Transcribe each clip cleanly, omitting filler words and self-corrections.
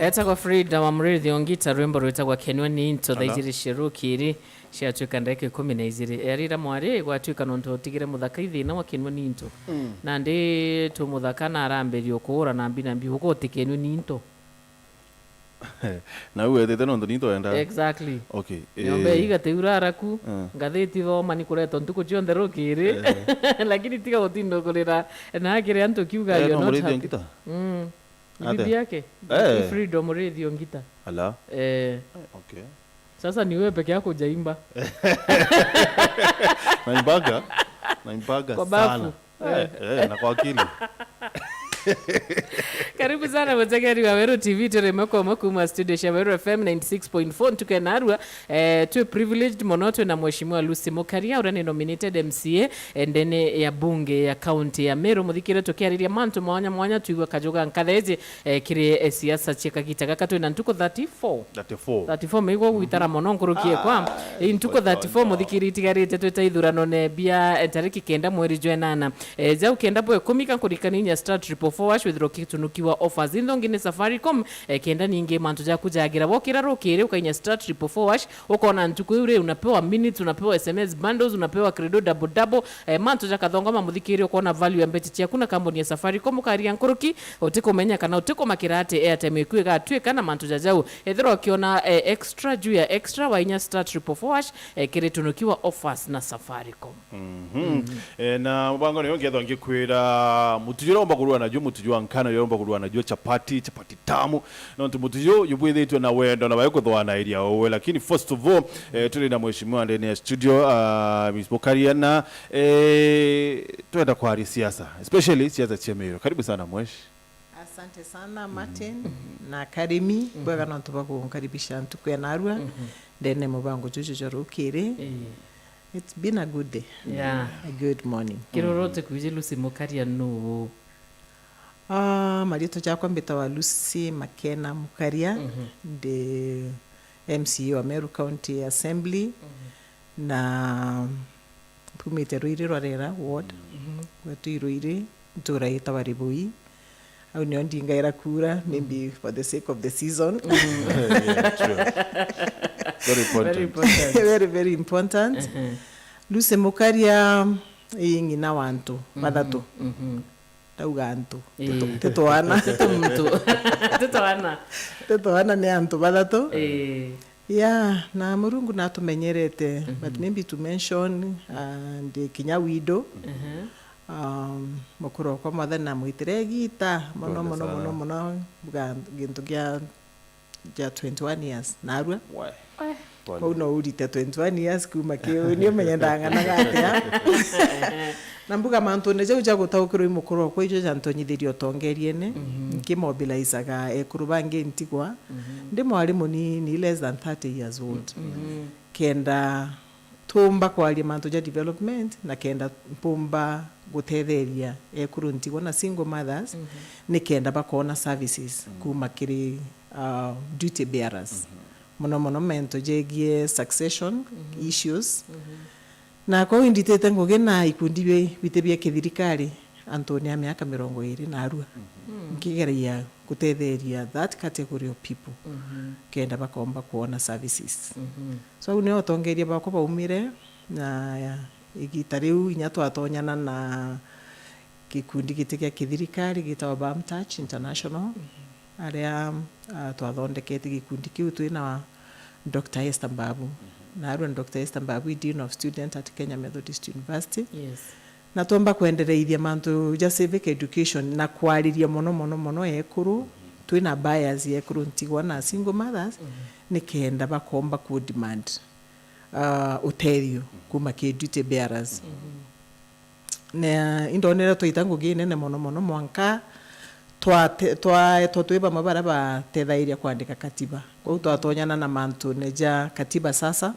Etagwa Frida wa murithi ongita rwimbo rwitagwa kenwa ni into thaiziri shirukiri ciatuika ndeke 12 erira mwari gwatuika nonto tigire muthaka ithina wa kenwa ni into na ndi tu muthaka na aramberio kuura na mbi huko tikenwa ni into na uwe tete nonto ni into enda exactly okay nyombe iga teuraraku ngatheti thoma ni kureto ntuko cionthe rukiri lakini tiga utindo kurira na akire antu kiuga yo not murithi ongita bibi yake Freedom murithi ongita ala okay sasa ni wewe peke yako jaimba naimbaga sana na kwa akili. Karibu sana mtegeri wa Meru TV turemeko makuma studio ya Meru FM 96.4 tukenarwa tu privileged monoto na mheshimiwa Lucy Mukaria urani nominated MCA ndene ya bunge ya county ya Meru muthikire tukiriria mantu mwanya tuigwa kajoga nkathezi kire siasa cheka kitaka tu na ntuko 34 mego gwitara mono nkurukie kwa ntuko 34 muthikire itigarite twita ithurano ne bia tariki kenda mweri jwenana jau kenda boe komika kurikaninya start triple forward with rokitunukiwa offers indongine Safaricom kenda ninge mantu ja kujagira wokira rokere ukainya start triple forward ukona ntuko ure unapewa minutes unapewa SMS bundles unapewa credo double mantu ja kathonga muthikire ukona value ya mbeti kuna kampuni ya Safaricom ukaria nkoroki utiko menya kana utiko makirate airtime ikuiga atweka na mantu jajau ethero kiona extra juu ya extra wainya start triple forward kire tunukiwa offers na Safaricom na mbango niyo ngetho ngikwira mutujiro omba kurwa najo mutujwa nkana yomba kurwa najo chapati tamu na mutujyo yubwithitwe na wendo na bayoko thwana area owe lakini first of all tuli na mheshimiwa ndani ya studio Miss Mukaria na tuenda kwa siasa especially siasa cha Meru. Karibu sana mweshi. Asante sana Martin na Karimi bwaga nantu bakukaribisha ntuko ya narwa ndene mubango juju jorukire. It's been a good day. Yeah. A good morning. Kirorote kuje Lucy Mukaria no. Marito chakwa mbita wa Lucy Mukaria the MCA wa Meru County Assembly na pumite ruiri rwarera ward wetu iruiri nturaita waribui au ni ondinga ira kura maybe for the sake of the season. Yeah, true. Very important. Very important. Lucy Mukaria ingina wantu badatu tauga antu tetoana tetoana ne antu badatu yeah na murungu na tumenyerete but maybe to mention the kinya widow Kworotwa Meru na mwitire gita mono buga gintu gya 21 years narwa kwa no urite 21 years kuma kio ni menyandanga na gatia nambuga mantu ne jau jago taukiro imukoro kwa ijo jantonyithirio tongeriene nkimobilizaga ekurubange ntigwa ndi mwalimu ni less than 30 years old kenda tumba kwa mantu ja development na kenda mpumba gutetheria ekuru ntigwa na single mothers ni kenda bakona services kuma kiri duty bearers mono mento jegie succession issues na kwa inditete ngoge na ikundi bitebia kithirikari Antonia miaka 20 na arua nkigeria gutetheria that category of people kenda bakomba kuona services so ne otongeria bako baumire na igitariu inyatwa atonyana na kikundi gitikia kithirikari gitawa Bamtouch International aria twathondekete gikundi kiu twina Dr. Esther Mbabu na Dr. Esther Mbabu Dean of Student at Kenya Methodist University. Yes. Na tomba kuendereithia mantu ja civic education na kwariria mono ekuru twina bias ekuru ntigwa na single mothers ni kenda bakomba ku demand uterio kuma ke duty bearers na indonera toitango gine mono mwanka twatwiba mabara ba tethairia kuandika katiba kwa twatonyana na mantu neja katiba sasa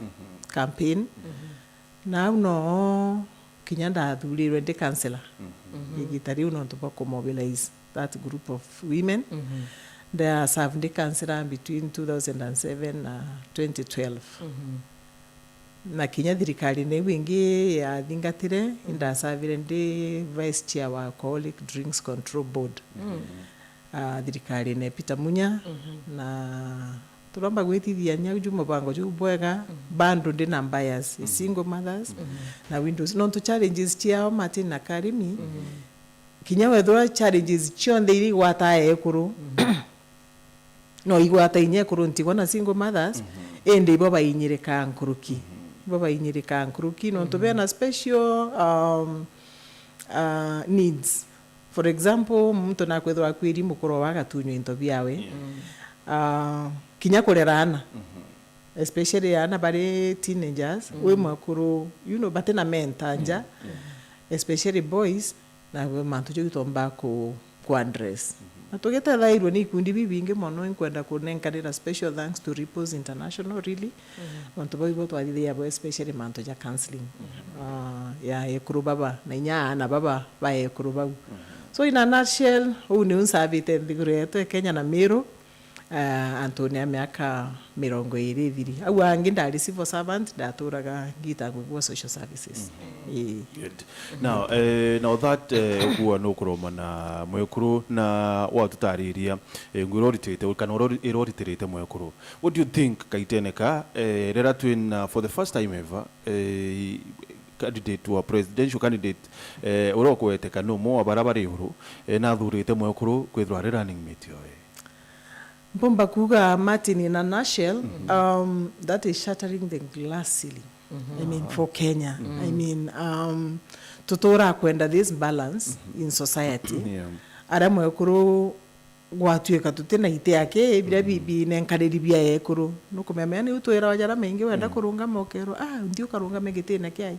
campaign na uno kinyanda thurirwe de councillor igitari uno to mobilize that group of women they served the councillor between 2007 and 2012 na kinya thirikari nä wingi ya thingatire indasavire ndi vice chair wa Alcoholic Drinks Control Board thirikari ne Peter Munya na turomba gwitithia nyagu mubango ju bwega bando ndi na bias single mothers na windows no to challenges chiao Martin na Karimi kinya wethwa challenges chionde iri gwata ekuru no igwata inye kuru ntigwa na single mothers ende ibo bayinyirika nkuruki no to be na special needs. For example muntu na kwethwa kwiri mukoro wa gatunyo into biawe kinya kurera ana especially ana bari teenagers we Mwekuru batena mentanja especially boys na we mantu jo tomba ku address na tugeta thairwo ni ikundi bibingi mono inkwenda kunenkanira special thanks to Repose International really mantu boibo twathithia abo especially mantu ja counseling ya ekuru baba na inya ana baba ba ekuru baba. So in a nutshell ni unsabite thigureto Kenya na Meru Antonia miaka 22 au angi ndari civil servant ndaturaga ngitagwo social services. Good. Now that kuwa no kuroma na Mwekuru na watutariria nguroritirite kana iroritirite Mwekuru, what do you think kaiteneka rera twin for the first time ever candidate wa presidential candidate urokweteka no mo abarabari huru na thurite Mwekuru kwithwa running mate yo Bomba kuga Martin in a nutshell, that is shattering the glass ceiling. I mean, for Kenya. I mean, tutora kwenda this balance in society. Ara Mwekuru gwatuika tutena ite yake bila bibi nenkariri bia ekuru nuko memene utwera wajara mengi wenda kurunga mokero ndio karunga megitena kiai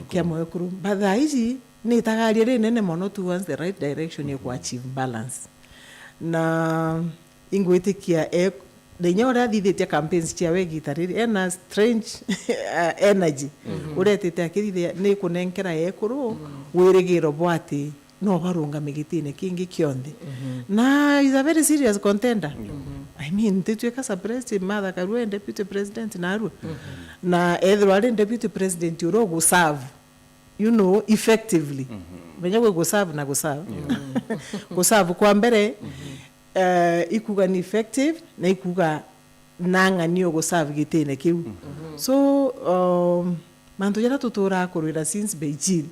kia Mwekuru badha hizi ni tagaria nene mono towards the right direction ya achieve balance na ingwitikia Denya ora thithite campaigns cia wegitariri ena strange energy uretete akithithia ni kunenkera ekuru wirigiro bwati no barunga migitine kingi kionde na is a very serious contender. I mean titueka president Martha Karua deputy president na Arua na Edward deputy president uro go serve effectively benya go serve na go serve go serve kwa mbere ikuga ni effective na ikuga nanga niyo go serve gitene kiu so manto jara tutora kurira since Beijing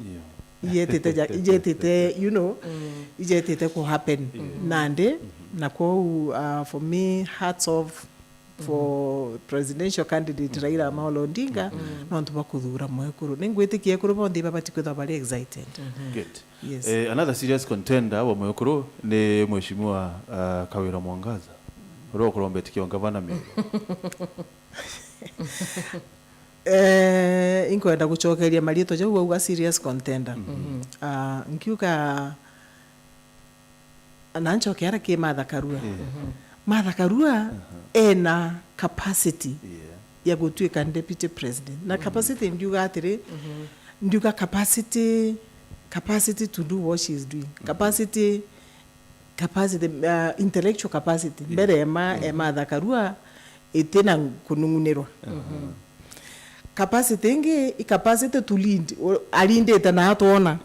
ijetete ijetete ko happen nande na ko for me hats off for presidential candidate Raila Amolo Odinga no ntuba kuthura Mwekuru ningwitikie kuri bondi babati kwitha bari excited. Good. Yes. Another serious contender wa Mwekuru ni Mheshimiwa Kawira Mwangaza urokurombetikia gavana Meru. Inkwenda gucokeria marito jau uga serious contender. Nkiuka ananchokera ke Martha Karua. Martha Karua ena capacity ya gutuika deputy president na capacity ndiuga atire ndiuga capacity to do what she is doing, capacity intellectual capacity mbere Martha Karua itena kunungunirwa capacity ngi capacity to lead alindete na atona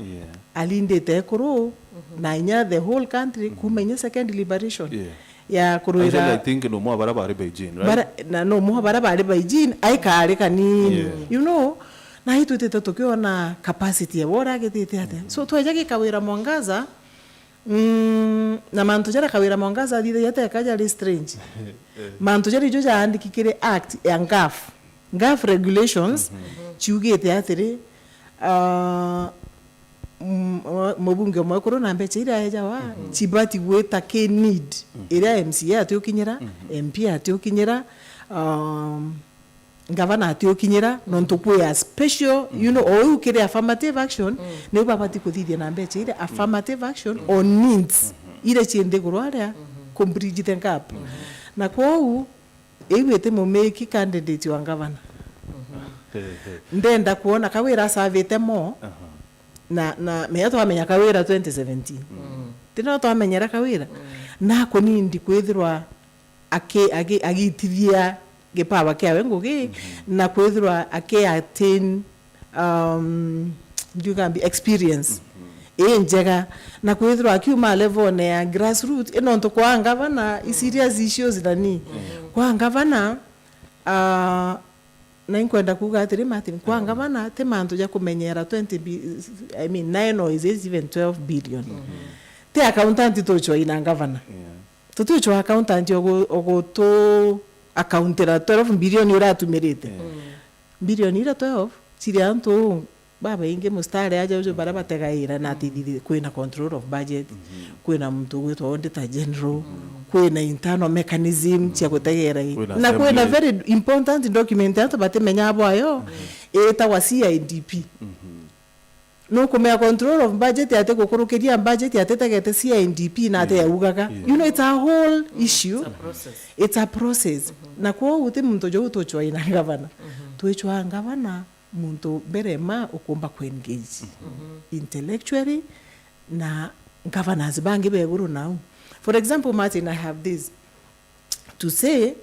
alindete ekuru na inya the whole country kumenya second liberation ya kuruira. I think no mo barabara Beijing, right? No mo barabara Beijing aikare kanini na hitu tete tukiona capacity ya bora gitete ate so twajage Kawira Mwangaza na mantu jara Kawira Mwangaza thithe yate kaja strange mantu jara jo andikikire act ya ngaf regulations chiugete atire mubunge Mwekuru na mbecha ira eja wa chibati gweta ke need ira MCA atiokinyira MP atiokinyira governor atiokinyira non tukwe special ukire affirmative action ne babati kuthithia na mbecha ira affirmative action on needs ira chiende kurwara complete the gap na kwao iwete mumeki candidate wa governor ndenda kuona Kawira savete mo na meya twamenya Kawira 2017 tino twamenyera Kawira na ko nindi kwithirwa agitithia gipawa kiawe ngugi na kwithirwa attain experience njega na kwithirwa akiuma level ya grassroots inonto kwa ngavana serious issues nani kwa ngavana na inkwenda kuga atiri Martin kwa ngavana te mantu ya kumenyera 9 or is even 12 billion te accountant tocho ina ngavana tutucho accountant ogo to accountera 12 billion ura tumerete billion ira 12 sirianto baba inge mustare aja ujo bara bategaira na tithiri kwina control of budget kwina mtu wetu auditor general kwina internal mechanism cia gutegera na kwina very important document ato batemenya abo ayo eta wa CIDP no kumea control of budget ate gukurukiria budget ate tegete CIDP na ate ugaga you know it's a whole issue, it's a process na kwa uti muntu jo utochwa ina gavana tuichwa gavana muntu berema ukumba ku engage intellectually na governors bangi beburu now. For example, Martin, I have this to say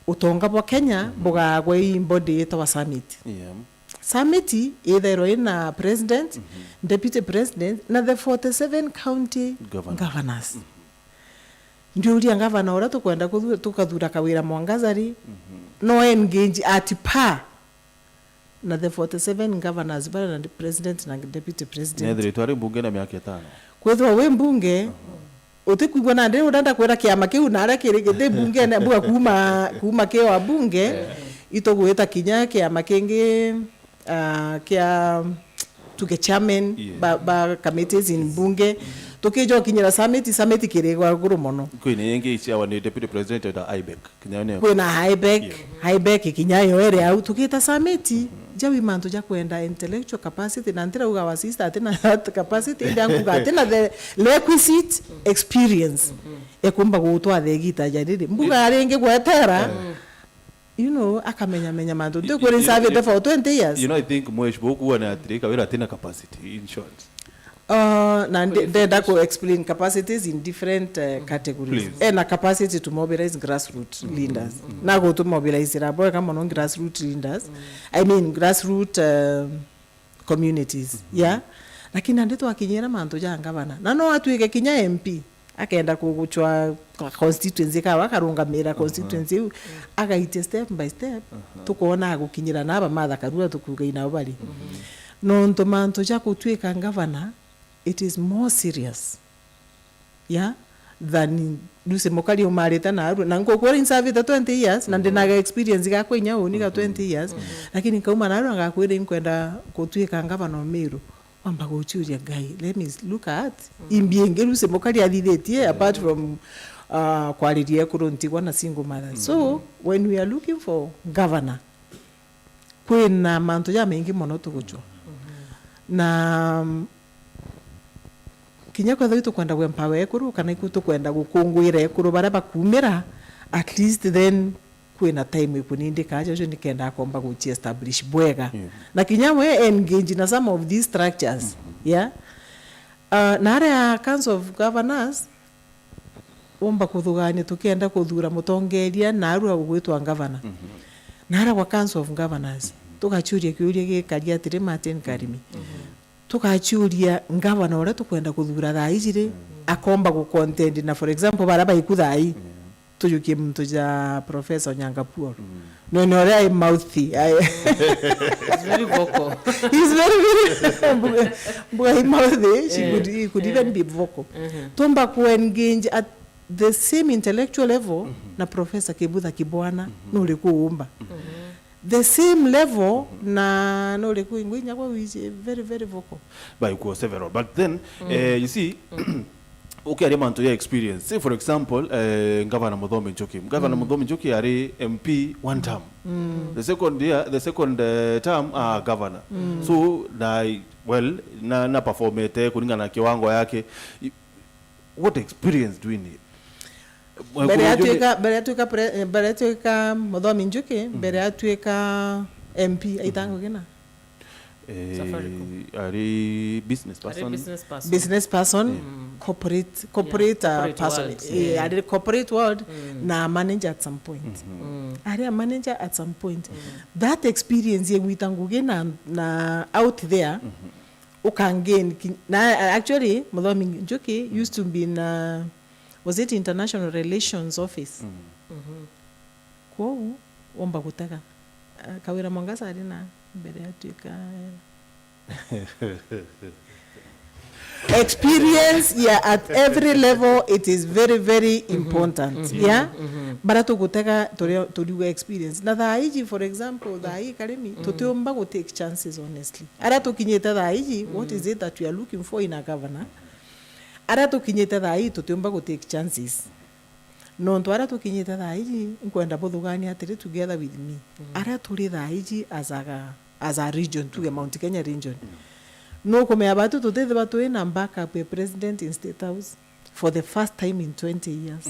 utonga bwa Kenya boga gwe body eta summit summit either ina president deputy president na the 47 county governors ndio uri ngavana ora tukwenda tukathura kawira mwangazari no engage at par na the 47 governors bara na the president na deputy president nedre twari bunge na miaka 5 kwethwa we mbunge utikugwa na ndero ndanda kwera kiama kiu na ara kirigite bunge na bua kuma kio abunge itogweta kinya kiama kingi kia tuge chairman ba committees in bunge tukijo kinyira summit kirigwa guru mono kwina yengi icia wa deputy president da IBEC kinyane kwina IBEC kinyayo ere au tukita summit jawi manto ja kwenda intellectual capacity na ndira uga wasista atina capacity ndangu gatina the requisite experience ekumba gutwa thegita jadidi mbuga arenge gwetera you know akamenya manto ndio kuri service for 20 years you know I think mweshbo kuona atrika wera atina capacity in short na ndenda ko explain capacities in different categories and a capacity to mobilize grassroots leaders na go to mobilize rabo kama no grassroots leaders I mean grassroots communities lakini ndito akinyera manto janga bana na no atuike kinya MP akaenda kuguchwa constituency ka wakarungamira constituency agaite step by step tukoona gukinyira naba matha karua tukuga ina bali no ntomanto ja kutuika ngavana it is more serious than Lucy Mukaria-Mca na ngokora in service 20 years na ndinaga experience ga kwenya oni ga 20 years lakini kauma na nga kwenda inkwenda kutuika ngavana Meru wamba gochuria guy let me look at imbienge Lucy Mukaria apart from quality ekuruntigwa na single mother so when we are looking for governor kwena manto ya mengi mono tuguchwa na kinya kwa thito kwenda gwempower ekuru kana ikuto kwenda gukungwira ekuru bara bakumira at least then kwena time ikunindi kaje jo nikenda akomba guchi establish bwega na kinya we engage na some of these structures na area council of governors omba kuthugania tukienda kuthura mutongeria na arua gwitwa governor na ara wa council of governors tukachuria kiuria gikaria atiri Martin Karimi tukachuria ngavana ora tukwenda kuthura thaijire akomba ku content na for example baraba ikuthai tujukie mtu ja professor Nyangapuo no ore mouthy he's very vocal he's very mouthy she could even be vocal tomba ku engage at the same intellectual level na professor Kibutha Kibwana no likuumba the same level na no lekuingwinya kwa is very very vocal by go several but then you see okay ari manto ya experience say for example Governor Muthomi Njuki ari MP one term the second term governor so na performete kulingana kiwango yake what experience do we need bere atuika Muthomi Njuki bere atuika MP aitango gina Are business person, corporate person. Are corporate world na manager at some point. Are a manager at some point. That experience ye witanguge na out there. Can gain. Actually, Mother Njoki used to be in was it International Relations Office? Kwa omba kutaka kawira mwangaza alina mbele yatuka experience at every level. It is very very important. Barato kutaka toriwe experience na dhaiji, for example, dhai karemi toteomba go take chances honestly. Arato kinyeta dhaiji, what is it that we are looking for in a governor? Arato kinyeta dhai toteomba go take chances. No ntwara tukinyita dhaiji nkwenda bothugani atiri together with me. Ara turi dhaiji as a region to Mount Kenya region. No kome abatu tutete batu ina backup a president in State House for the first time in 20 years.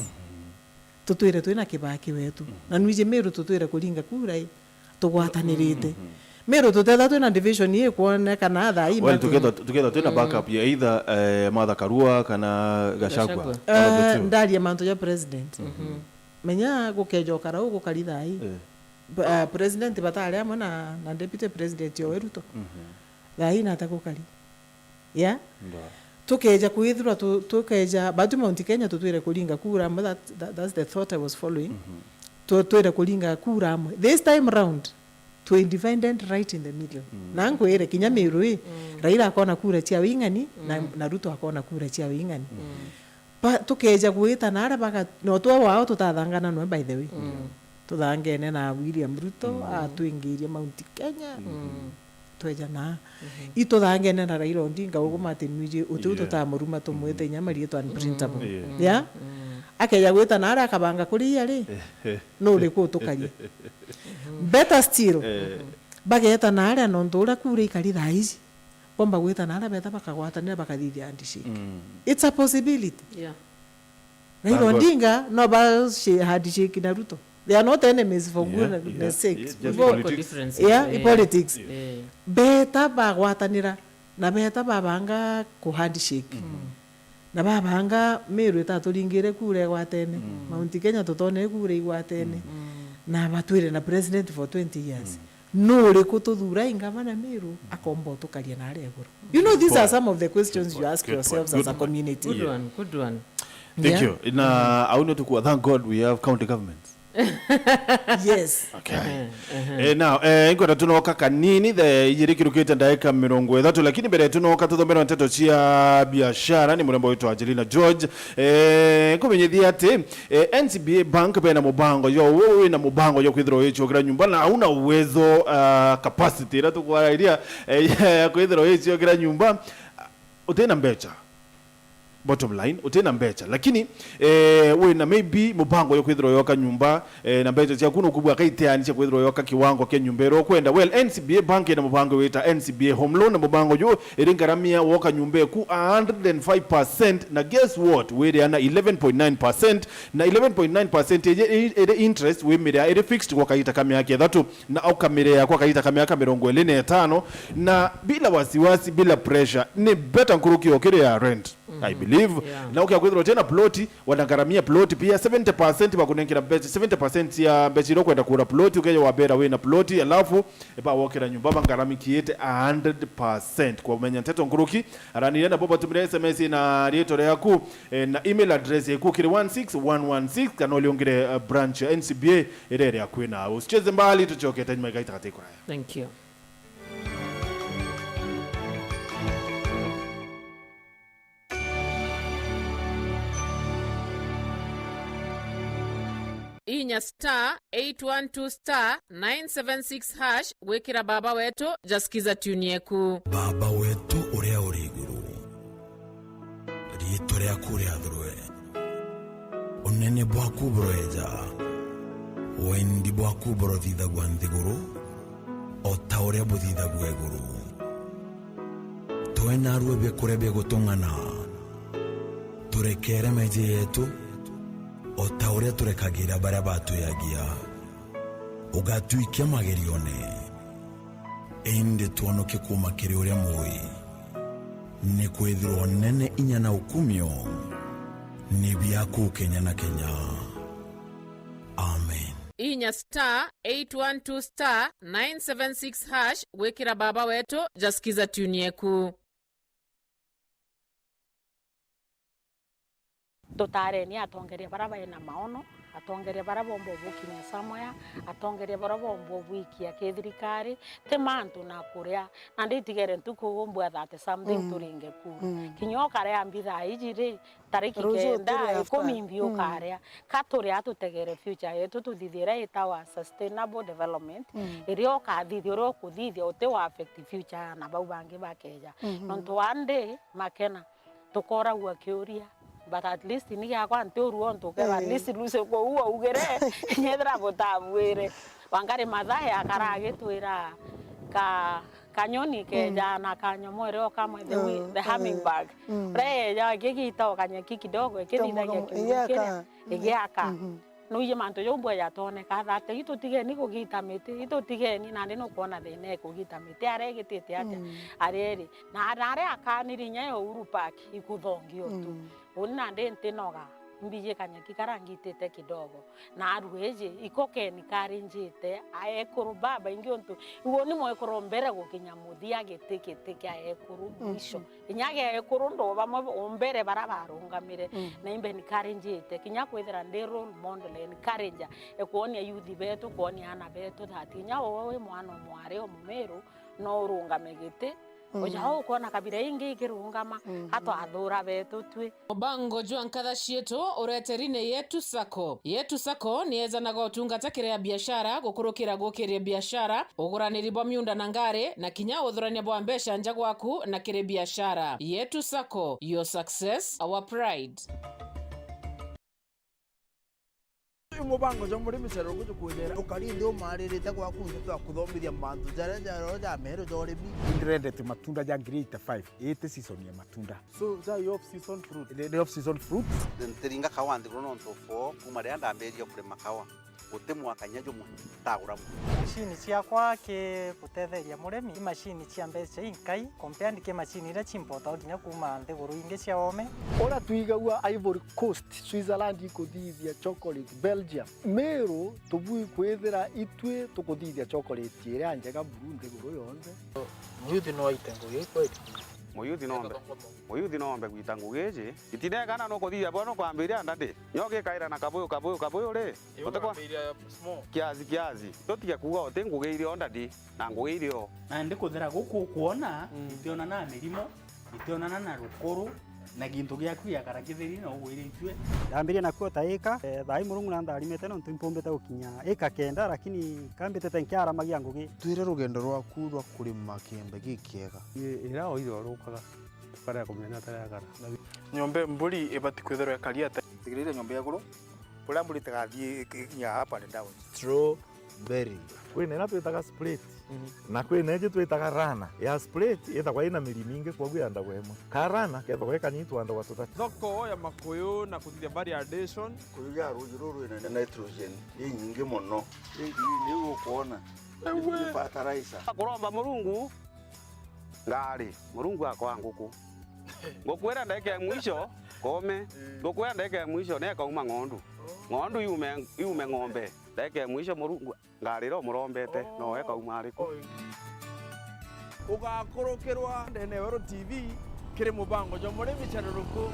Tutuire tuina kibaki wetu. Na nwije Meru tutuire kulinga kurai tugwatanirite. Meru tuteta tuina division ye kuone kana dhai. Well, together tuina backup ya either Martha Karua kana Gachagua. Ndari ya manto ya president. Menya gukejo karau gukaridhai. President batale amo na deputy president yo Ruto. Dhai na takukali. Yeah? Tukeja kuithura tukeja batu Mount Kenya tutuire kulinga kura, that's the thought I was following. Tutuire kulinga kura amo. This time round to independent right in the middle. Nango ere Kinyameru Raila akona kura chia wingani na Ruto akona kura chia wingani. Pa tukeja kuita nara baka no to wao tutathangana no by the way. Tuthangene na William Ruto atuingiria Mount Kenya. Tweja na ituthangene na Raila Odinga ugumate nwije ututo ta muruma tumwete nyamari to unprintable. Yeah? Akeja kuita nara akabanga kuri yari. No reko tukarie. Better still, bageta nara nondora kure ikari dhaizi. Bomba gweta nara beta bakagwatanira bakadidi handshake. It's a possibility. Yeah. Raila Odinga no ba handshake na Ruto. They are not enemies for goodness sake. Politics. Beta bagwatanira na beta babanga ku handshake. Na babanga Meru tatulingire kure gwatene. Mount Kenya totone kure gwatene. Na batuire na president for 20 years. No rekututhura ingavana Meru akombo tukaria na areguru. You know, these are some of the questions you ask yourselves as a community. Good one. Thank you. I want to thank God we have county governments. Yes. Okay. Now, ingora tunoka kanini the yirikirukite ndaika 30 lakini mbere tunoka tuthombera nteto cia biashara ni murembo wetu Angelina George kumenyithia ati NCBA Bank bena mubango yo wewe na mubango yo kwithiro hicho kira nyumba na hauna uwezo capacity ra tukwairia kwithiro hicho kira nyumba utena mbecha. Bottom line utena mbecha lakini we na maybe mubango yo kwithiro yoka nyumba na mbecha cia kuno kubwa kaiteani cia kwithiro yoka kiwango kia nyumbero kwenda NCBA Bank na mubango wita NCBA Home Loan na mubango yo iringaramia woka nyumbe ku 105% na guess what we ana 11.9% na 11.9% ere interest we mira ere fixed kwa kaita kama yake dhatu na au kamera kwa kaita kama yake 25 na bila wasiwasi bila pressure ni better nkuruki okere ya rent. I believe. Na ukiakwithira tena ploti wanagaramia ploti pia 70% bakunengira bechi 70% ya bechi ro kwenda kura ploti ukeje wabera we na ploti alafu eba wokera nyumba bangaramikiete 100% kwa menya nteto nguruki arani na boba tumire SMS na rieto yaku na email address yaku kire 16116 kana uliongire branch NCBA erere yakwe na usicheze mbali tuchoketa nyuma ikaita katika. Thank you. Inya *812*976# wekira baba wetu jasikiza tuni yeku. Baba wetu uria uri iguru rito ryaku riathurwe unene bwaku buroeja wendi bwaku burothithagwa nthiguru o ta uria buthithagwa iguru twena ruebe kurebe gutung'ana turekere meje yetu o ta uria turekagira baria batuyagia ugatuikia magerione indi tuonoke kuma kiri uria mui ni kwithirwo nene inya na ukumio ni biaku Kenya na Kenya. Amen. Inya *812*976# wekira baba wetu jasikiza tuni yeku. Totare ni atongeria baraba ina maono, atongeria baraba bombo bukinya samoya, atongeria baraba bombo buikia kethirikari te mantu na kuria na nditigere ntukugumbu that something turinge ku kinyoka ria ambitha ijire tariki kenda ikomimbio karia katuri atutegere future yetu tuthithira itawa sustainable development irio kathithio ro kuthithia uti wa affect future na bau bangi bakeja nonto one day makena tukora gwa kiuria. But at least ni yakwa ntoruo ntoke at least lose ko uo ugere nyedra botabwire wangari madhae akarage twira kanyoni ke jana kanyomore okamwe the hummingbird re ya gigita okanyeki kidogo ekithithagia kiukia igiaka no ye manto yo mbwa yatone kathate itutigeni kugita miti itutigeni na ndino kuona thene kugita miti aregitite atia areri na are akanirinya yo Uhuru Park ikuthongio tu ona ndente noga mbije kanyaki karangitete kidogo na arueje ikokeni karinjite aekuru baba ingiontu uoni Mwekuru mbere gukinya muthia gitikite kya ekuru isho inyage ekuru ndo bamwe ombere barabarungamire na imbe ni karinjite kinya kwithira ndi role model en karinja ekuonia youth betu kuonia ana betu thatinya wowe mwana mware omumeru no urungame gite Ojao kuona kabira ingi ikirungama hato athura betu twi Obango jwa nkatha cietu ureterine yetu sako nieza na gotungata kiria biashara gukurukira gukiria biashara uguraniri bwa miunda na ngari na kinya uthurania bwa mbesha nja gwaku na kiri biashara yetu sako, your success our pride. Mubango jo muri micero guju kunyera ukarinde umaririte kwa kunze twa kuthomithia mantu jare ja mero jore bi ingredient matunda ja grade 5 ete season ya matunda so ja off season fruit the off season fruit ntiringa kawandi kuno ntofo kuma ria ndamberia kurema kawa gutemwa kanyajo mutagura machine ciakwa ke kutetheria muremi machine cia mbeca inkai compared ke machine ira chimpota nginya kuma nthiguru ingi cia ome ora tuigagua Ivory Coast Switzerland ikuthithia chocolate Belgium Meru tubui kwithira itwe tukuthithia chocolate ira njega Burundi guru yonze muyuthi no itengo gikwetu muyuthi nombe gwita ngugeje itinegana no kuthithia bono kwambiria ndandi nyoke kaira na kabuyu ri utekwa kiazi totiga kuga ote ngugeire ondandi na ngugeire o na ndikuthira guku kuona itiona na mirimo itiona na rukuru na gintu giaku ya karakithiri na ugwire itwe ndambiria na kuota eka thai murungu na ndarimete no ntimpombete gukinya eka kenda lakini kambite tenkiara magia ngugi twire rugendo rwaku rwa kurima kiembe gikiega ira oiro rukaga tukara kumenya tarakara nyombe mburi ibati kwithira kariata tigirire nyombe yaguru pula mburi tagathie kinya hapa ni down strawberry kwina na twitaga split na kwina eje twitaga rana ya split ithagwa ina miri mingi kwa yanda gwema karana kethagwa ikanyitwa anda watutha thoko ya makuyu na kuthithia variation kuya ruru ina nitrogen nyingi muno ni ukuona ni fertilizer kuromba murungu ngari murungu akwa nguku ngokwera ndeke mwisho kome ngokwera ndeke mwisho neka uma ng'ondu yume ng'ombe ndeke mwisho murungu ngariro murombete no eka uma ariko ugakurukirwa ndene Wero TV kiri mubango jo muri micharuruku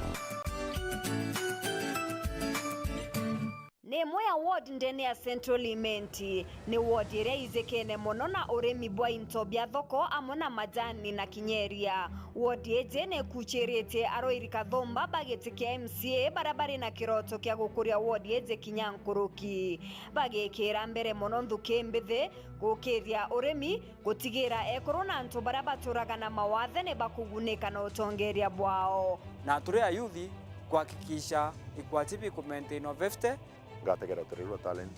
ni moya ward ndene ya Central Imenti ni ward iria izekene muno na urimi bwa into bia thoko amona majani na kinyeria ward eje ne kucherete aroirika thomba bagetikia MCA barabara na kiroto kia gukuria ward eje kinyankuruki bagekera mbere muno nthuke mbithe gukithia urimi gutigira ekoro na ntu barabaturaga na mawathe ne bakuguneka na utongeria bwao na turea yuthi kuhakikisha equity ku maintain of 50 gategera turirwa talent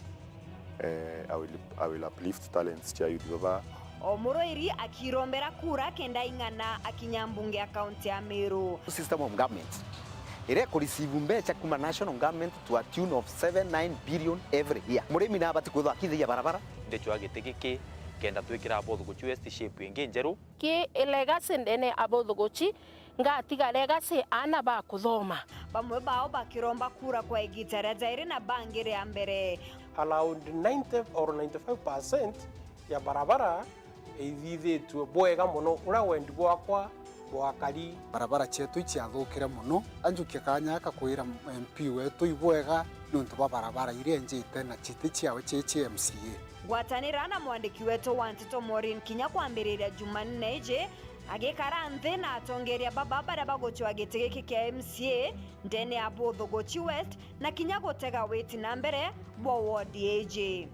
I will uplift talents cha youth baba Omuroiri akirombera kura kenda ingana akinyambunge akaunti ya Meru system of government ire ko receive mbecha kuma national government to a tune of 79 billion every year murimi na bati kuthwa kithia barabara ndecho agitegeke kenda twikira abothuguchi west shape ingi njeru ki legacy ndene abothuguchi ngatiga legacy ana ba kuthoma bamwe bao bakiromba kura kwa igitara jairi na bangire ya mbere. Around 90 or 95% ya barabara ithithitwe bwega muno ura wendi bwakwa bwakari barabara chetu ichiathukire muno anjukia kanya akakwira MP wetu ibwega nuntu ba barabara iria njite na chiti chiawe chechi MCA gwatanira na mwandiki wetu wa Ntito Maureen Kinya kwambiriria Jumanne ije agikara nthi na atongeria baba baria bagochwa gitege giki kia MCA ndene abothuguchi west na Kinya gutega witi na mbere bwa ward AJ.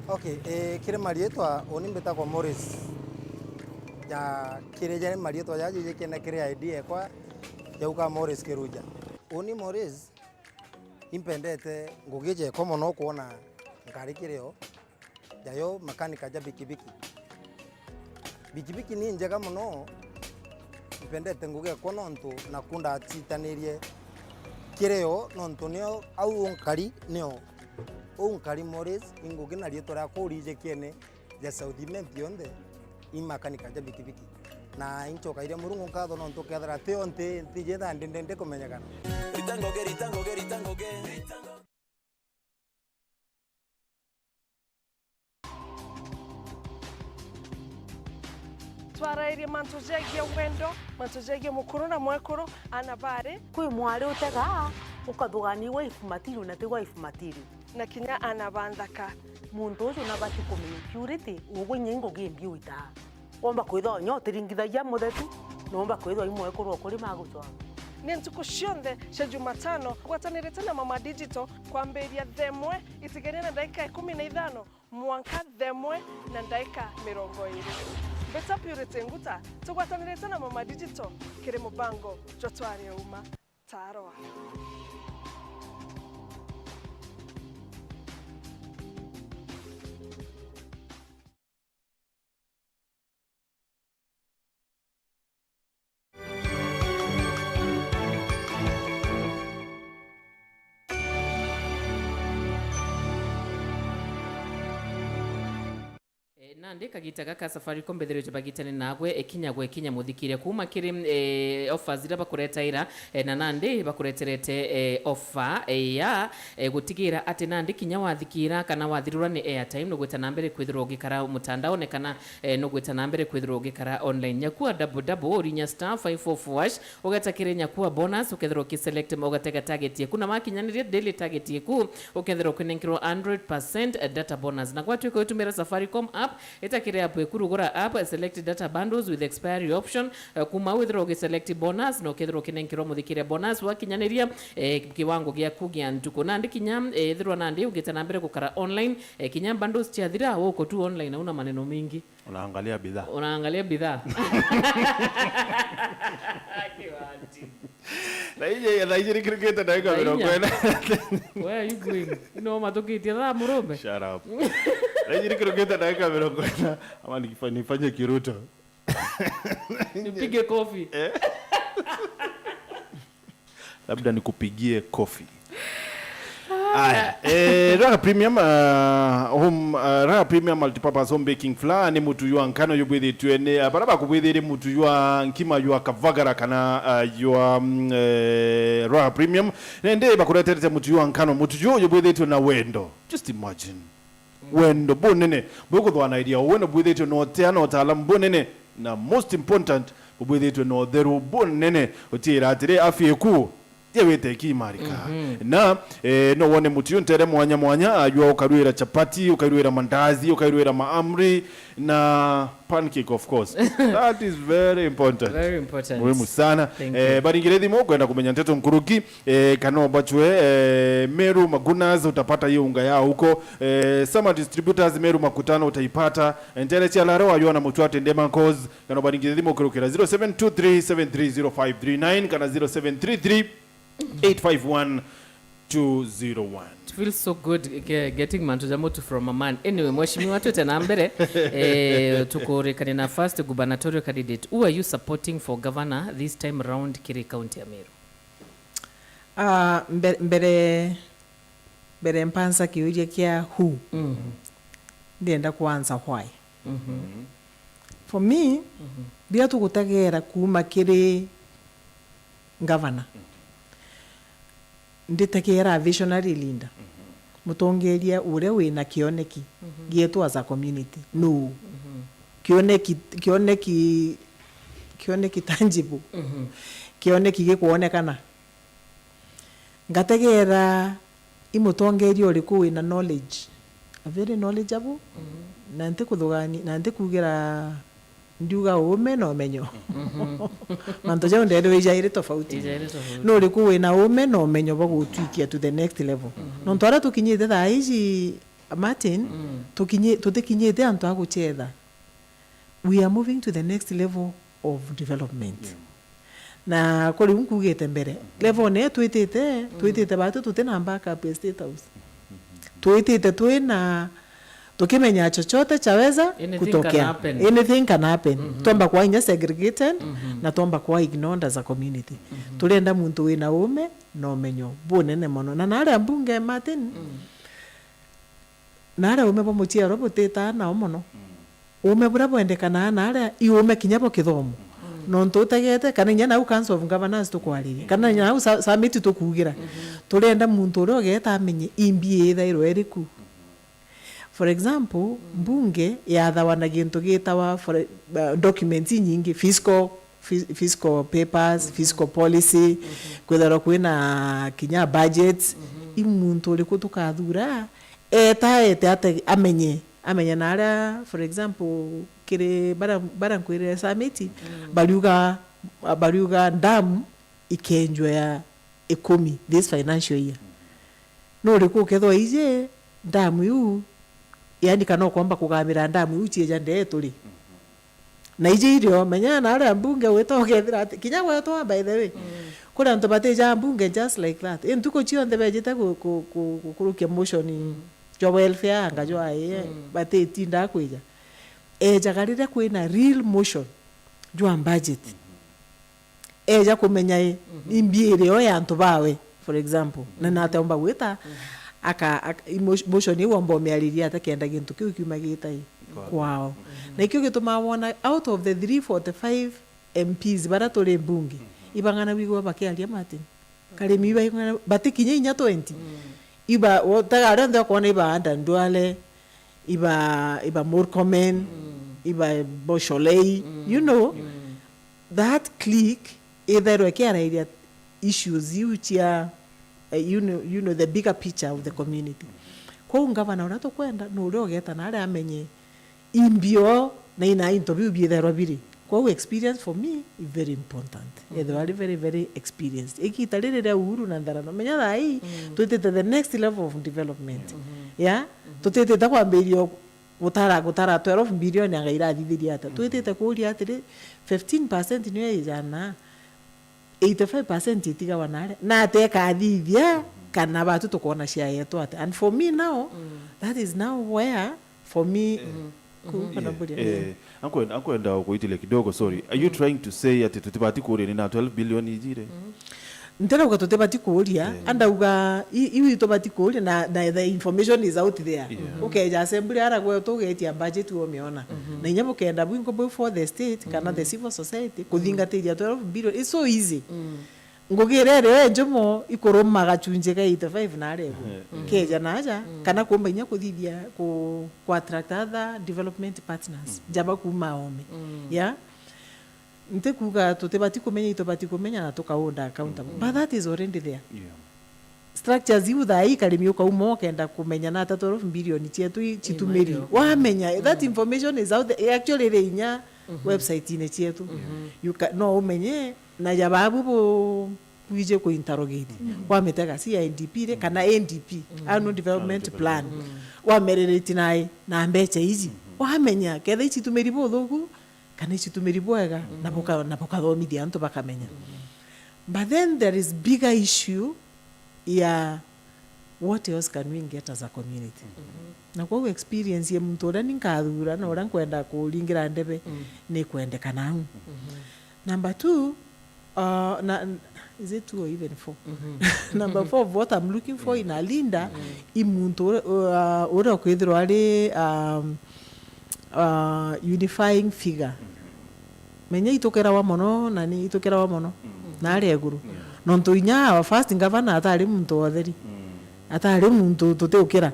Okay, kire marietwa oni mbetagwo Morris ya kire jane marietwa ya jije kena kire ID ekwa yauka Morris Kiruja. Oni Morris impendete ngugije komo no kuona ngari kireo yayo makanika ja bikibiki ni njega muno impendete nguge ko nontu nakunda atitanirie kireo nontu nio au ngari nio unkari Morris inguge na rieto ra kurije kene ya Saudi Mentionde imakanika ja bikibiki na inchoka ire murungu nkatho nontu kethara teo ntije tha ndende kumenyekana ritangoge twarairie mantu jegie wendo mantu jegie Mwekuru na Mwekuru anabare kwi mwari utega ukathugani wife material na ti wife material na Kinya anabanthaka muntu ucio na bati kumenya purity ugwinye ngugi mbiuita womba kwithwa nyotiringithagia muthetu nomba kwithwa Mwekuru okuri maguchwa ni ntuku cionthe cia Jumatano gwatanirite na Mama Digital kwambiria themwe itigania na dakika 15 mwanka themwe na dakika 20 Beta Purity nguta tugwatanirite na Mama Digital kiri mubango jotwari uma taroa nandi kagita gaka Safaricom bethirio bagitane nagwe ekinya muthikire kuma kiri offers ira bakuretaira na nandi bakureterete offer ya gutigira ati nandi kinya wathikira kana wathirura ni airtime no gweta nambere kwithirwo gikara mutandao ne kana no gweta nambere kwithirwo gikara online nyakua double rinya *544# ugatakire nyakua bonus ukethirwo ki select ugatega target yeku na makinyanirie daily target yeku ukethirwo kwinenkirwo 100% data bonus na gwatu ko tumira Safaricom app itakire app ekurugura app select data bundles with expiry option kuma withdraw select bonus no kethro kinenkiro muthikire bonus wakinyaniria kiwango gya kugia ntuko nandi kinya ithirwa nandi ugita na mbere gukara online kinya bundles chiathira woko tu online una maneno mingi unaangalia bidhaa na ije kriketa dakika 40 where are you going no matokitia tha murombe shut up ije kriketa dakika 40 ama nifanye kiruto nipige coffee labda nikupigie coffee. Aya, Raha Premium Raha Premium multipurpose home baking flour ni mutu yua nkano yubwidi tuene baraba kubwidi mutu yua nkima yua kavagara kana yua Raha Premium nende bakureterete mutu yua nkano mutu yubwidi tu na wendo. Just imagine wendo bonene bweko dhwana idea wendo bwidi tu no teana utaalamu bonene na most important bwidi tu no theru bonene utira atire afye ku yewete kimarika na no wone mutiyo ntere mwanya ayua ukaruira chapati ukaruira mandazi ukaruira maamri na pancake of course that is very important muhimu sana baringirethi mo kwenda kumenya Nteto Nkuruki kano bachwe Meru Magunas utapata hiyo unga yao huko Summer Distributors Meru Makutano utaipata ntere cha laro ayua na mutu atendema cause kano baringirethi mo kurukira 0723730539 kana 0733 851 201. It feels so good getting Mantojamoto from a man. Anyway, Mheshimiwa tu tena mbere tukorekane na first gubernatorial candidate. Who are you supporting for governor this time around Kiri County ya Meru? Mbere mbere mpansa kiuria kia who ndienda kuanza why for me dia tugutagera kuma kiri governor nditegera visionary leader mutongeria uria wina kioneki gietu as a community no kioneki tangible kioneki gikuonekana ngategera imutongeria uriku wina knowledge a very knowledgeable na ntikuthugani na ntikugira ndiuga ume no menyo manto jao ndero ijaire tofauti no uriku wina ume no menyo bagutwikia to the next level no ntwara tukinyite thaa ici Martin tutikinyite antu aguchetha we are moving to the next level of development na kuri nkugite mbere level ne twitite batu tutena backup state house twitite twina tukimenya chochote chaweza kutokea anything can happen tomba kwa inya segregated na tomba kwa ignored as a community tulenda muntu wina ume no menyo bunene mono na nare mbunge Martin nare ume bomuchia roboteta na omono ume bura bwendekana nare iume kinyabo kithomo no ntutegete kana nya na council of governors tukwariria kana nya na summit tukugira tulenda muntu uri ogeta amenye imbie thairo eriku for example mbunge yathawana gintu gitawa documents nyingi fiscal papers fiscal policy kwethera kwina kinya budgets imuntu uri kutukathura ete ate amenye na for example kire bara kwire summit bariuga dam ikenjwa ya 10 this financial year no uri kukethwa ije dam yu yani kana kwamba kugamira ndamu uchiya ndeturi na ije irio menya na ara mbunge wetogethira kinya wetwa by the way kura ndo bateja mbunge just like that entuko chio ndebejeta kurukia motion jo welfare ngajo aye bateti ndakwija jagarire kwina real motion jo budget ja kumenya imbiire o yantu bawe for example na natomba weta aka motion iwo mbomeariria atakenda gintu kiu kiumagita kwao na ikio gituma wona out of the 345 MPs bara tole mbunge ibangana wigo bakiaria Martin kale miba ingana batikinya inya 20 iba wotagara ndo kona iba anda ndwale iba more common iba bosholei you know that click either wakiaria issues yuchia you know the bigger picture of the community kwa ngavana unato kwenda no uri ogeta na ari amenye imbio na ina interview bi there biri kwa experience for me is very important they are very very experienced ikitarire uhuru na ndarano menya thai tutete the next level of development yeah tutete ta kwambirio gutara 12 billion ngaira thithiria ata tutete kuria atiri 15% niyo ijana 85% itiga wanare na teka thithia kana batu tukona share yetu ate and for me now that is now where for me ankwenda kuitile kidogo sorry are you trying to say ati tutibati kuria na 12 billion ijire ntera uga tutibati kuria andauga iwi tubati kuria na the information is out there okay ja assembly ara gwe tugetia budget wo miona na nyabo kenda bwingo boy for the state kana the civil society kuthingatĩria 12 billion it's so easy ngugirere njomo ikoroma gachunje ka 85 na arego keja naja kana kumba inya kuthithia ku attract other development partners jaba kuma ome yeah ntekuga tutibati kumenya na tukaunda accountable but that is already there structures you thai kalimi ukaumo kenda kumenya na 12 billion chetu chitumiri wamenya that information is out there actually reinya website ine chetu you no umenye na jababu bo wije ko interrogate wametaka CIDP kana NDP annual development plan wamerereti nai na mbeche hizi wamenya ketha ichitumiri bothugu kana ichitumiri bwega na bokathomithia antu bakamenya but then there is bigger issue ya what else can we get as a community na kwa experience ya mtu ora ninkathura na ora nkwenda kuringira ndebe ni kwendekana number 2 Is it 2 or even 4? Number 4 of what I'm looking for in Alinda, imuntu ora kwithirwa ari unifying figure. Menye itokera wa mono nani itokera wa mono na ari eguru. Nonto inya our first governor atari muntu otheri. Atari muntu tuteukira.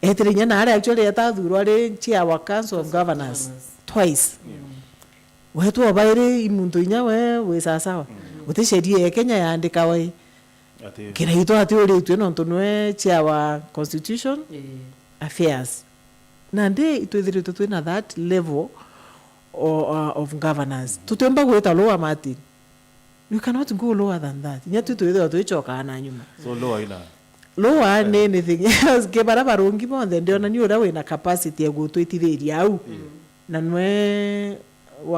Eterinya na ari actually atathurwa ari chair wa council of governors twice. Wetu abaire imuntu inya we sasawa. Uti sheria ya Kenya yaandika wai kira hito ati uri itu nonto nwe chair wa constitution affairs na ndi itwithire tutwe na that level of governance tutemba gweta lower Martin. You cannot go lower than that. Nyatu tuithe tuichoka na nyuma so lower ina lower ne anything else ke barabarungi bonde ndio na nyura we na capacity ya gutwitithiria au na nwe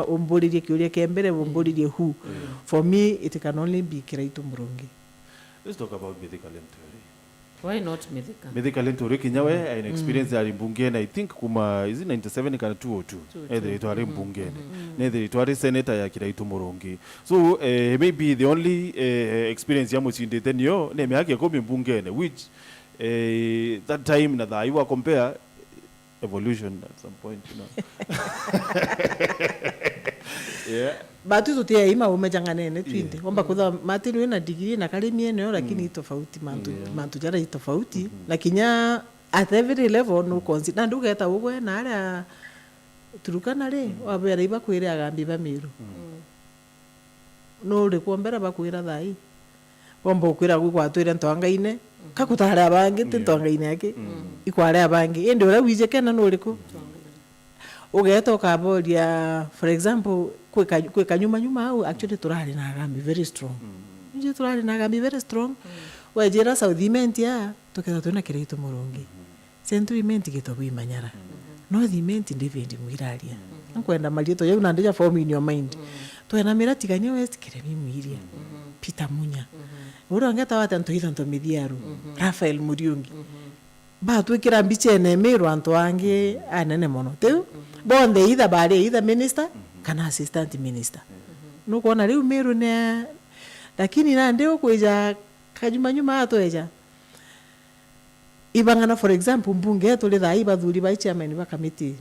umburirie kiuria kembere umburirie who. For me it can only be Kiraitu Murungi. Let's talk about Mithika Lenturi. Why not Mithika? Mithika Lenturi kinyawe an experience ya mbungeni. I think kuma is it 97 kana 202 either it wari mbungeni either it wari senator ya Kiraitu Murungi. So maybe the only experience ya muchindete niyo ne yake komi mbungeni which that time na that you compare evolution at some point, you know. Yeah. Batu tutia ima umejanganene twinde. Wamba kutha Martin we na degree na kalemi eneo lakini tofauti mantu jara tofauti. Lakini at every level no consider. Na nduga eta ugwe na ala turukana le wabera iba kwire agambi ba Meru. No le kuombera bakwira thai. Wamba kwira gwa twire ntwangaine. Kakutare abange ntwangaine yake. Ikware abange. Ende ora wije kena no liko. Ugeto kabodia for example kweka nyuma au actually turari na agambi very strong. Nje turari na agambi very strong. Wajira Southiment ya tokeza tuna Kiraitu Murungi. Centriment gitobu imanyara. Northiment ndivendi mwiraria. Nkwenda malito yau nandeja form in your mind. Twena mira tiganya west kiremi mwiria. Peter Munya. Ura ngeta wata ntohitha ntomidhiaru. Rafael Muriungi. Ba twikira mbiche ne Meru antwange anene mono. Teu bonde either minister kana assistant minister. No kuona leo Meru ne lakini na ndio kuja kanyuma atoeja. Ibangana for example mbunge yetu le thai bathuri ba chairman ba committee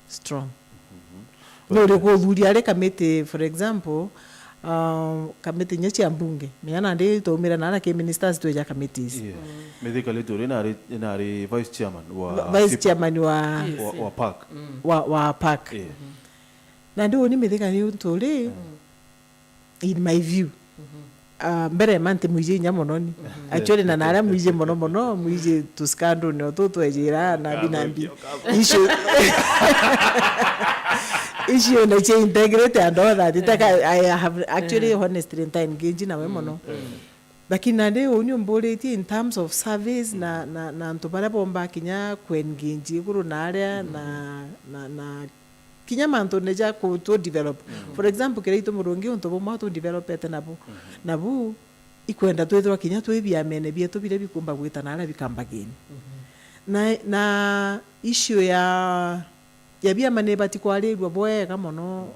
strong. No le ko thuri ale committee for example committee nyachi ya mbunge. Meana ndio tomira na ke ministers toeja committees. Mithika Lenturi na vice chairman wa park. Wa park. Na ndio ni Mithika Lenturi in my view. Mbere mante mwije nyamononi. Actually na nara mwije mono mwije tuskando ne ototo ejira na binambi. Issue na che integrate and all that. I have actually honestly engaged na we mono. Lakini nade onyo mboleti in terms of service na ntobara bomba kinya kwenginji kuru na area na kinya manto neja ko to develop. For example Kiraitu Murungi ontobo ma to develop etenabu nabu ikwenda twethwa kinya twebia mene bieto bire bikumba gwita na ala bikamba geni. Na issue ya bia mane bati kwalirwa boega mono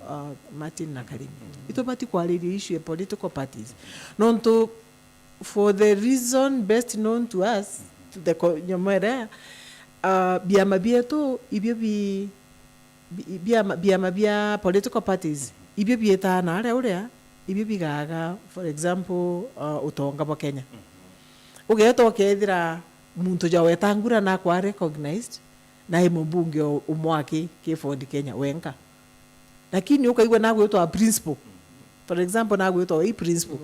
Martin na Karimi. Ito bati kwalirwa issue ya political parties. Nonto for the reason best known to us to the nyomere biama bieto ibyo bia political parties ibyo bieta na ara urea ibyo bigaga for example utonga bo Kenya ugeto kethira muntu ja wetangura na kwa recognized na imbunge umwaki ke Ford Kenya wenka lakini ukaigwa na gwetwa principal for example na gwetwa i principal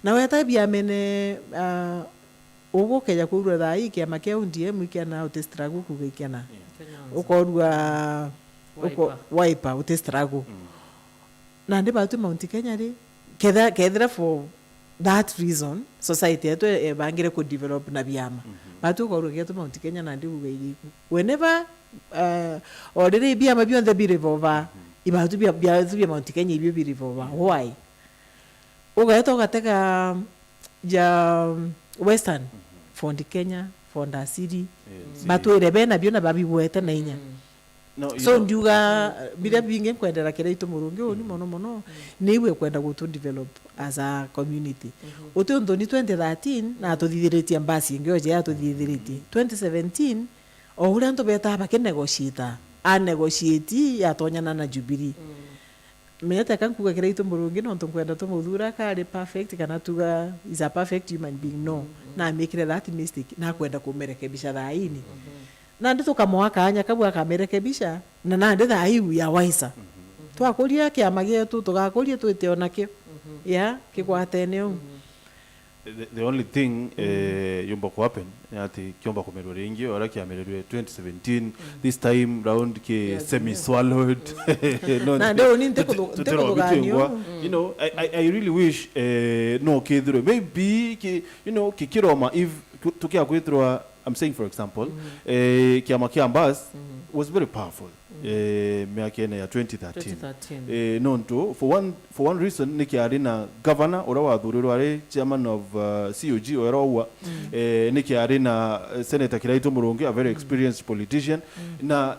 na weta bia mene ugo keja kurura thai kia makea UDM kia na utestrago kugikia na ukorua wiper utestrago na ndi batu Mount Kenya ri kethira for that reason society yetu ebangire ku develop na biama batu korua getu Mount Kenya na ndi ugeiri whenever already biama beyond the revolver ibatu bia Mount Kenya ibyo bi revolver why ugaeto gateka ja Western Fond Kenya Fonda City batu erebe na biona babi wete na inya so ndiuga bila binge kwendera kire itu murungi oni mono niwe kwenda gutu develop as a community uti ndo ni 2013 na tuthithiretie mbasi ngioje ya tuthithiretie 2017 o ule ndo beta ba ke negotiate a negotiate ya tonyana na Jubilee menyete kankuga kire itu murungi no ntunkwenda to muthura kari perfect kana tuga is a perfect human being no na make that mistake na kwenda kumerekebisha thaini na ndi tukamwaka anya kabwa akamerekebisha na ndi thaiu ya waisa twakuria kiama gitu tugakuria twite onakio ya kikwatene the only thing yumba ku happen ati kiomba kumerwa ringi ora kiamererwe 2017 this time round ke semi swallowed no na ndio ni nteko you know I really wish no kidro maybe ki you know kikiroma if tukia kwithwa I'm saying for example kiama kiambas was very powerful miaka ya 2013 no nto for one reason nikiari na governor ora wathurirwo ari chairman of COG ora nikiari na senator Kiraitu Murungi a very experienced politician na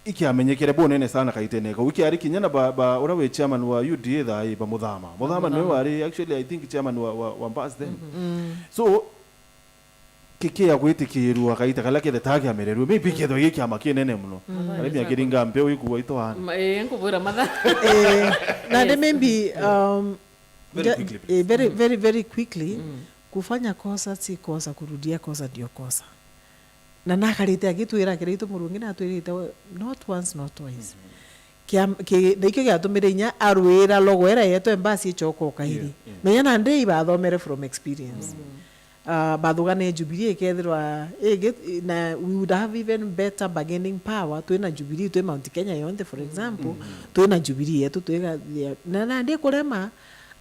ikiamenyekere bonene sana kaiteneka wiki ari kinyana ba ora we chairman wa UDA thai ba muthama no wari actually I think chairman wa Mbas then so kike ya gwitikirwa kaita kala ke thage amererwe maybe ketho giki amakinene muno ari ya kiringa mpe uikuwa itohana nkubura matha na de maybe very quickly kufanya kosa si kosa kurudia kosa ndio kosa na nakarite agitwira Kiraitu Murungi na atwirite not once not twice ke ndike gatumire inya arwira logwera yeto embasi choko kairi menya na ndei bathomere from experience bathugane Jubilee kethirwa na we would have even better bargaining power twina Jubilee twi Mount Kenya yonde for example twina Jubilee yetu twiga na ndi kurema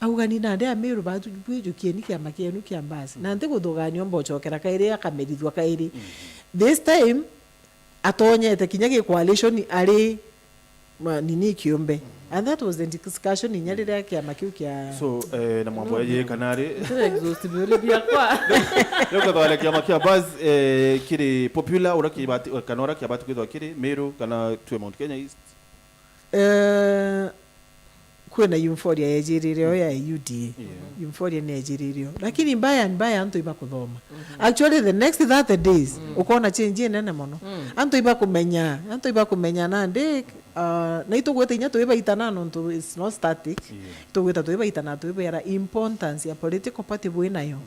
augani na ndi Meru batu bwijukie ni kiama kienu kia mbasi na ndi guthugania mbochokera kairi akamerithwa kairi this time atonyete kinya gi coalition ari nini kiumbe and that was the discussion inyarira kiama kiu kia so na mambo ye kanari exhaustive bia kwa yoko twale kiama kia baz kiri popular ora kibati kanora kiabati kwithwa kiri Meru kana twe Mount Kenya East kwena euphoria yejiririo ya UDA euphoria ni yejiririo lakini mbaya antu iba kuthoma actually the next 30 days ukona change nene mono antu iba kumenya na ndi na itugwete inya tuiba itanano ntu it's not static tugweta tuiba itana tuiba era importance ya political party bwinayo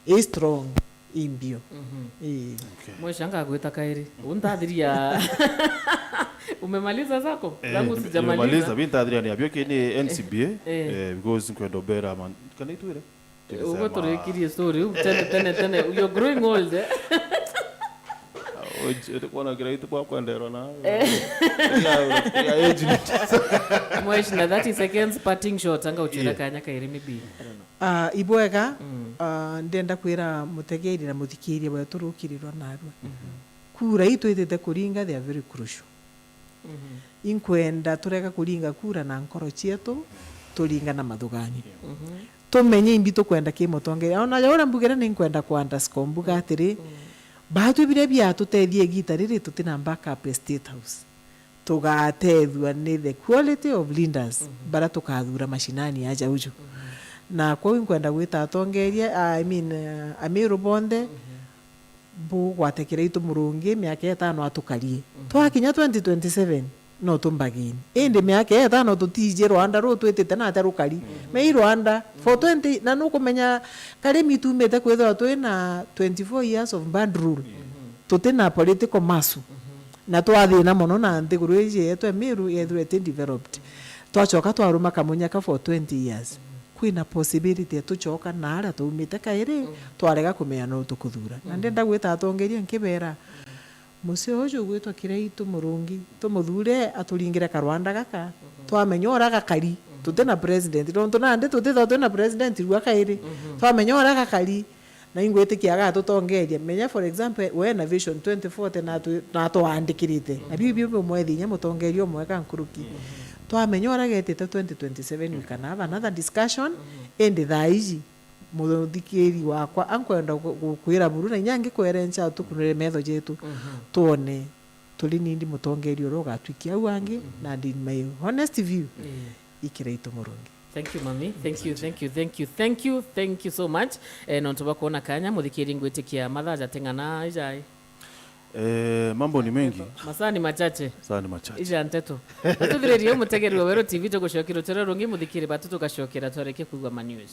is strong imbio mweshanga gweta kairi untathiria umemaliza zako zangu sijamaliza umemaliza bintathiria ni abyo kini NCBA because kwendo bera man kana itwire ugo turekirie story tene you're growing old oje kuona Kiraitu kwa kwendero na mwesh na 30 seconds parting shot anga uchira kanya kairi maybe ibwega ndenda kwira mutegeri na muthikiria bwa turukirirwa narwa kura itwitete kuringa they are very crucial inkwenda tureka kuringa kura na nkoro cietu turinga na mathugani tumenye imbito kwenda kimotongere ona yora mbugera ni kwenda kwa underscore mbuga atiri batu bire bia tutethie gita riri tutina backup state house tugatethwa ni the quality of leaders bara tukathura mashinani aja uju na kwa kwenda gwita atongeria I mean Amiru bonde bu gwate Kiraitu Murungi miaka 5 atukarie twakinya 2027 no tumbagini indi miaka 5 tutije Rwanda ro twitite na atarukari me Rwanda for 20 na no kumenya kare mitumete kwetha twina 24 years of bad rule tutina political masu na twathina mono na nthiguru ije yetu Meru yethwete developed twachoka twaruma kamunyaka for 20 years kwina possibility tuchoka na ara tumite kairi twarega kumenya no tukuthura na ndenda gwita atongeria nkibera musio uju gwitwa Kiraitu Murungi tumuthure aturingire Karwanda gaka twamenya ora gakari tutena president ronto na ndi tutitha twina president rwa kairi twamenya ora gakari na ingwete kiaga tutongeria menya for example we na vision 2040 na twandikirite na bibi mwethi nya mutongerio mweka nkuruki twamenya ora getete 2027 we can have another discussion and thaiji muthikiri wakwa ankwenda kwira buru na nyange kwerencha tukunire metho jetu tuone tuli nindi mutongerio ro gatwikia au angi na in my honest view ikiraito murungi. Thank you mami, thank you so much. Nontoba kuona kanya muthikiri ngwitikia mathaja tengana ijai. Mambo ni mengi. Masaa ni machache. Saa ni machache. Ija nteto. Natuthirerio mutegeri wa Weru TV tugucokira turero ngi muthikiri batutu gacokera twareke kugwa ma news.